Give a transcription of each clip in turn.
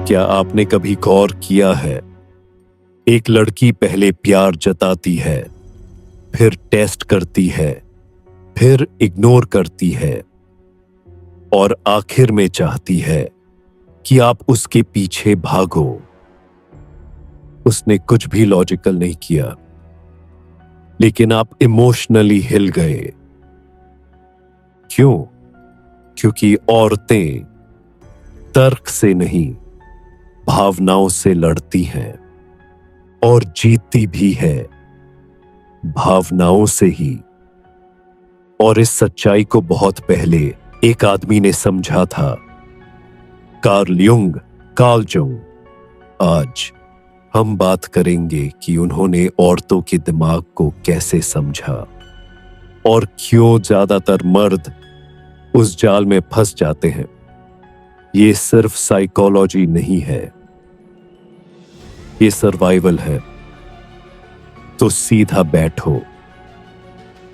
क्या आपने कभी गौर किया है, एक लड़की पहले प्यार जताती है, फिर टेस्ट करती है, फिर इग्नोर करती है और आखिर में चाहती है कि आप उसके पीछे भागो। उसने कुछ भी लॉजिकल नहीं किया, लेकिन आप इमोशनली हिल गए। क्यों? क्योंकि औरतें तर्क से नहीं, भावनाओं से लड़ती हैं और जीतती भी है भावनाओं से ही। और इस सच्चाई को बहुत पहले एक आदमी ने समझा था, कार्ल जंग। आज हम बात करेंगे कि उन्होंने औरतों के दिमाग को कैसे समझा और क्यों ज्यादातर मर्द उस जाल में फंस जाते हैं। ये सिर्फ साइकोलॉजी नहीं है, ये सर्वाइवल है। तो सीधा बैठो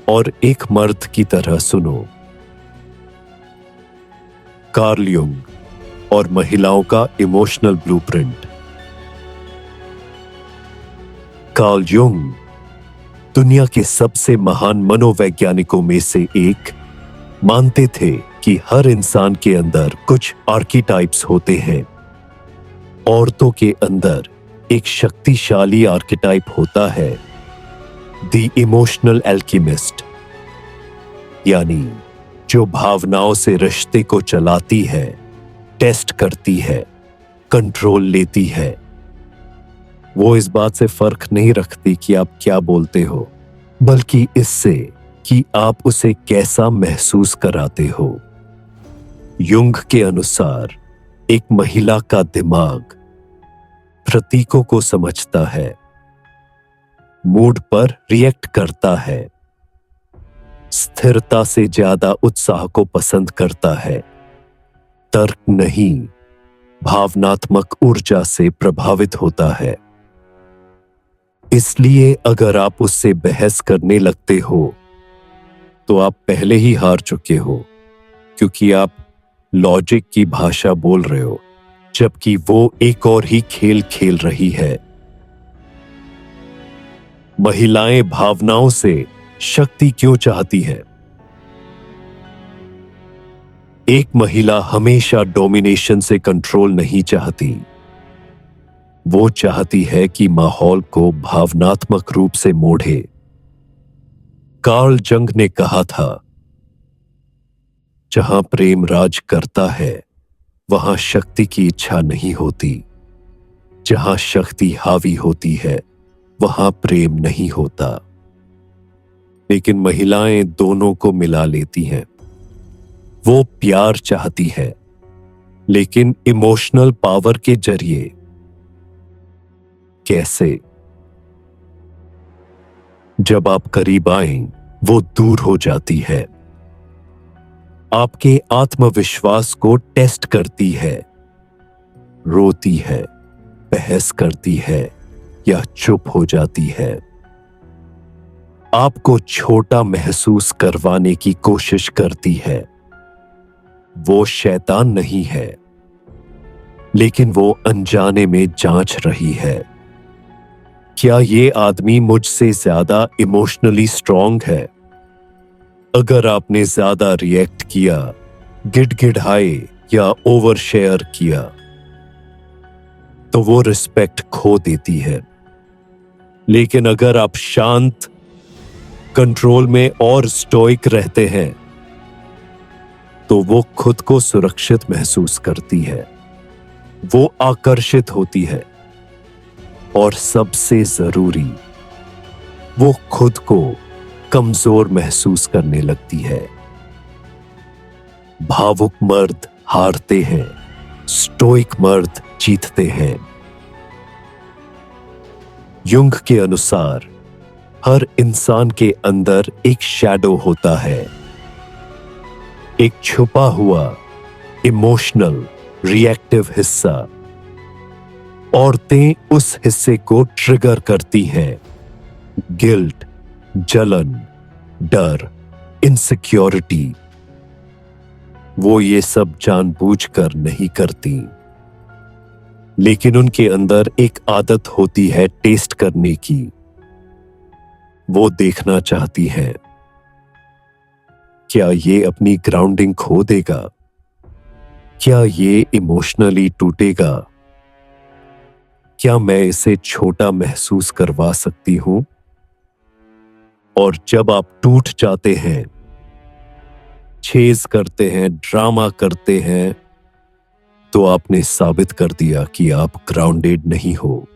और एक मर्द की तरह सुनो। कार्ल जंग और महिलाओं का इमोशनल ब्लूप्रिंट। कार्ल जंग दुनिया के सबसे महान मनोवैज्ञानिकों में से एक मानते थे कि हर इंसान के अंदर कुछ आर्कीटाइप्स होते हैं। औरतों के अंदर एक शक्तिशाली आर्कीटाइप होता है, द इमोशनल एल्केमिस्ट, यानी जो भावनाओं से रिश्ते को चलाती है, टेस्ट करती है, कंट्रोल लेती है। वो इस बात से फर्क नहीं रखती कि आप क्या बोलते हो, बल्कि इससे कि आप उसे कैसा महसूस कराते हो। युंग के अनुसार एक महिला का दिमाग प्रतीकों को समझता है, मूड पर रिएक्ट करता है, स्थिरता से ज्यादा उत्साह को पसंद करता है, तर्क नहीं, भावनात्मक ऊर्जा से प्रभावित होता है। इसलिए अगर आप उससे बहस करने लगते हो तो आप पहले ही हार चुके हो, क्योंकि आप लॉजिक की भाषा बोल रहे हो, जबकि वो एक और ही खेल खेल रही है। महिलाएं भावनाओं से शक्ति क्यों चाहती है? एक महिला हमेशा डोमिनेशन से कंट्रोल नहीं चाहती। वो चाहती है कि माहौल को भावनात्मक रूप से मोड़े। कार्ल जंग ने कहा था, जहां प्रेम राज करता है वहां शक्ति की इच्छा नहीं होती। जहां शक्ति हावी होती है वहां प्रेम नहीं होता। लेकिन महिलाएं दोनों को मिला लेती हैं। वो प्यार चाहती है, लेकिन इमोशनल पावर के जरिए। कैसे? जब आप करीब आएं, वो दूर हो जाती है, आपके आत्मविश्वास को टेस्ट करती है, रोती है, बहस करती है या चुप हो जाती है। आपको छोटा महसूस करवाने की कोशिश करती है। वो शैतान नहीं है, लेकिन वो अनजाने में जांच रही है, क्या ये आदमी मुझसे ज्यादा इमोशनली स्ट्रांग है? अगर आपने ज्यादा रिएक्ट किया, गिड़गिड़ाए या ओवर शेयर किया, तो वो रिस्पेक्ट खो देती है। लेकिन अगर आप शांत, कंट्रोल में और स्टोइक रहते हैं, तो वो खुद को सुरक्षित महसूस करती है, वो आकर्षित होती है और सबसे जरूरी, वो खुद को कमजोर महसूस करने लगती है। भावुक मर्द हारते हैं, स्टोइक मर्द जीतते हैं। युंग के अनुसार हर इंसान के अंदर एक शैडो होता है, एक छुपा हुआ इमोशनल रिएक्टिव हिस्सा। औरतें उस हिस्से को ट्रिगर करती हैं, गिल्ट, जलन, डर, इनसिक्योरिटी। वो ये सब जानबूझकर नहीं करती, लेकिन उनके अंदर एक आदत होती है टेस्ट करने की। वो देखना चाहती हैं, क्या ये अपनी ग्राउंडिंग खो देगा? क्या ये इमोशनली टूटेगा? क्या मैं इसे छोटा महसूस करवा सकती हूं? और जब आप टूट जाते हैं, छेज करते हैं, ड्रामा करते हैं, तो आपने साबित कर दिया कि आप ग्राउंडेड नहीं हो।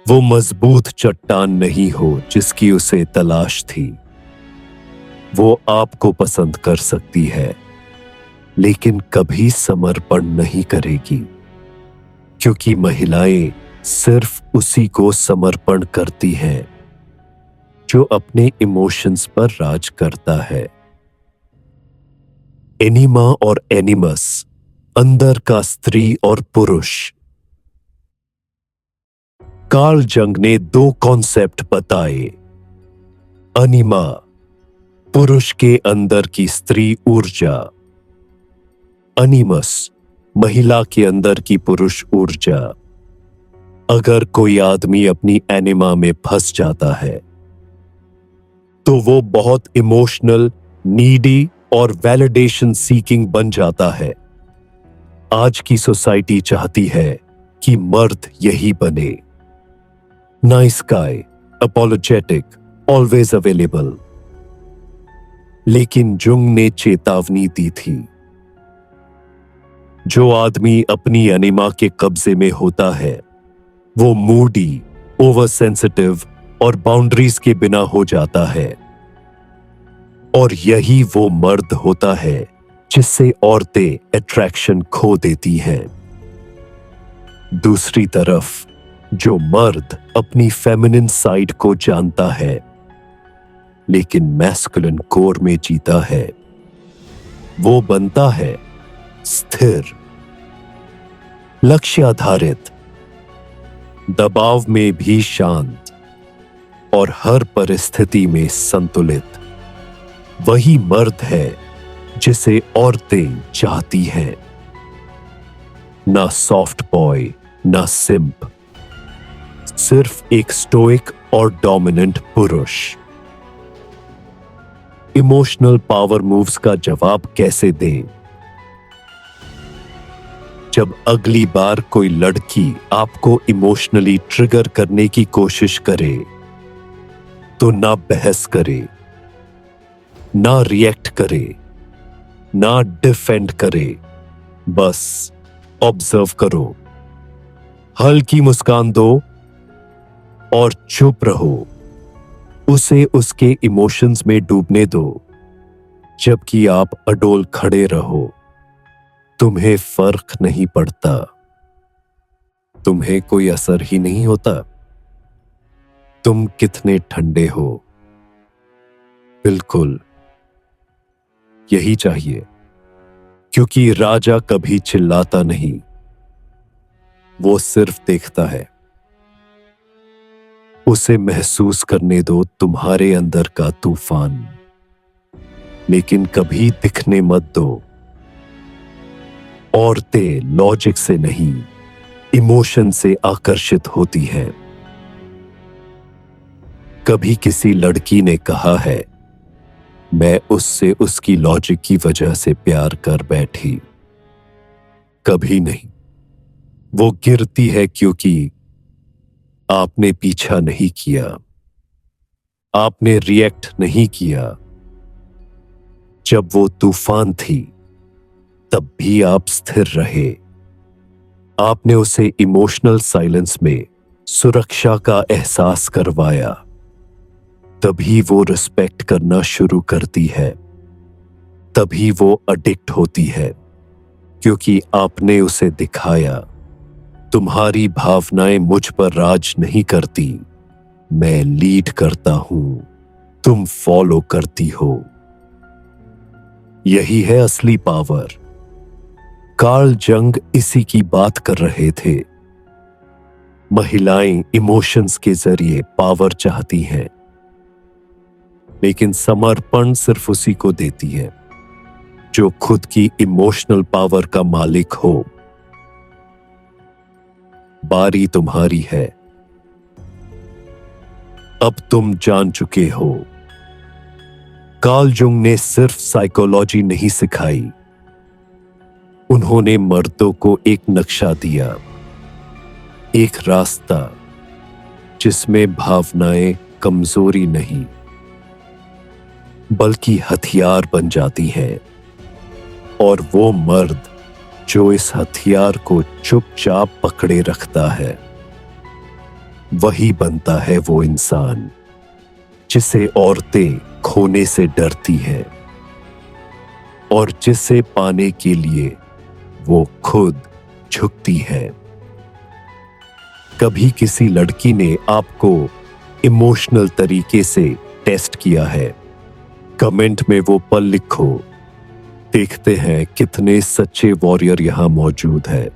वो मजबूत चट्टान नहीं हो जिसकी उसे तलाश थी। वो आपको पसंद कर सकती है, लेकिन कभी समर्पण नहीं करेगी, क्योंकि महिलाएं सिर्फ उसी को समर्पण करती हैं जो अपने इमोशंस पर राज करता है। एनिमा और एनिमस, अंदर का स्त्री और पुरुष। कार्ल जंग ने 2 कॉन्सेप्ट बताए। अनिमा, पुरुष के अंदर की स्त्री ऊर्जा। अनिमस, महिला के अंदर की पुरुष ऊर्जा। अगर कोई आदमी अपनी एनिमा में फंस जाता है, तो वो बहुत इमोशनल, नीडी और वैलिडेशन सीकिंग बन जाता है। आज की सोसाइटी चाहती है कि मर्द यही बने। Nice guy, apologetic, always available. लेकिन जुंग ने चेतावनी दी थी, जो आदमी अपनी एनिमा के कब्जे में होता है, वो मूडी, ओवर सेंसिटिव और बाउंड्रीज के बिना हो जाता है। और यही वो मर्द होता है जिससे औरतें अट्रैक्शन खो देती हैं। दूसरी तरफ, जो मर्द अपनी फेमिनिन साइड को जानता है, लेकिन मैस्कुलिन कोर में जीता है, वो बनता है स्थिर, लक्ष्य आधारित, दबाव में भी शांत और हर परिस्थिति में संतुलित। वही मर्द है जिसे औरतें चाहती हैं। ना सॉफ्ट बॉय, ना सिंप, सिर्फ एक स्टोइक और डोमिनेंट पुरुष। इमोशनल पावर मूव्स का जवाब कैसे दें? जब अगली बार कोई लड़की आपको इमोशनली ट्रिगर करने की कोशिश करे, तो ना बहस करे, ना रिएक्ट करे, ना डिफेंड करे, बस ऑब्जर्व करो, हल्की मुस्कान दो और चुप रहो। उसे उसके इमोशंस में डूबने दो, जबकि आप अडोल खड़े रहो। तुम्हें फर्क नहीं पड़ता, तुम्हें कोई असर ही नहीं होता। तुम कितने ठंडे हो। बिल्कुल यही चाहिए, क्योंकि राजा कभी चिल्लाता नहीं, वो सिर्फ देखता है। उसे महसूस करने दो तुम्हारे अंदर का तूफान, लेकिन कभी दिखने मत दो। औरतें लॉजिक से नहीं, इमोशन से आकर्षित होती हैं। कभी किसी लड़की ने कहा है, मैं उससे उसकी लॉजिक की वजह से प्यार कर बैठी। कभी नहीं। वो गिरती है क्योंकि आपने पीछा नहीं किया, आपने रिएक्ट नहीं किया। जब वो तूफान थी, तब भी आप स्थिर रहे। आपने उसे इमोशनल साइलेंस में सुरक्षा का एहसास करवाया। तभी वो रिस्पेक्ट करना शुरू करती है। तभी वो अडिक्ट होती है, क्योंकि आपने उसे दिखाया, तुम्हारी भावनाएं मुझ पर राज नहीं करती, मैं लीड करता हूं, तुम फॉलो करती हो। यही है असली पावर। कार्ल जंग इसी की बात कर रहे थे। महिलाएं इमोशंस के जरिए पावर चाहती हैं, लेकिन समर्पण सिर्फ उसी को देती है जो खुद की इमोशनल पावर का मालिक हो। बारी तुम्हारी है। अब तुम जान चुके हो, कार्ल जुंग ने सिर्फ साइकोलॉजी नहीं सिखाई, उन्होंने मर्दों को एक नक्शा दिया, एक रास्ता जिसमें भावनाएं कमजोरी नहीं बल्कि हथियार बन जाती हैं, और वो मर्द जो इस हथियार को चुपचाप पकड़े रखता है वही बनता है वो इंसान जिसे औरतें खोने से डरती हैं और जिसे पाने के लिए वो खुद झुकती है। कभी किसी लड़की ने आपको इमोशनल तरीके से टेस्ट किया है? कमेंट में वो पल लिखो। देखते हैं कितने सच्चे वॉरियर यहां मौजूद है।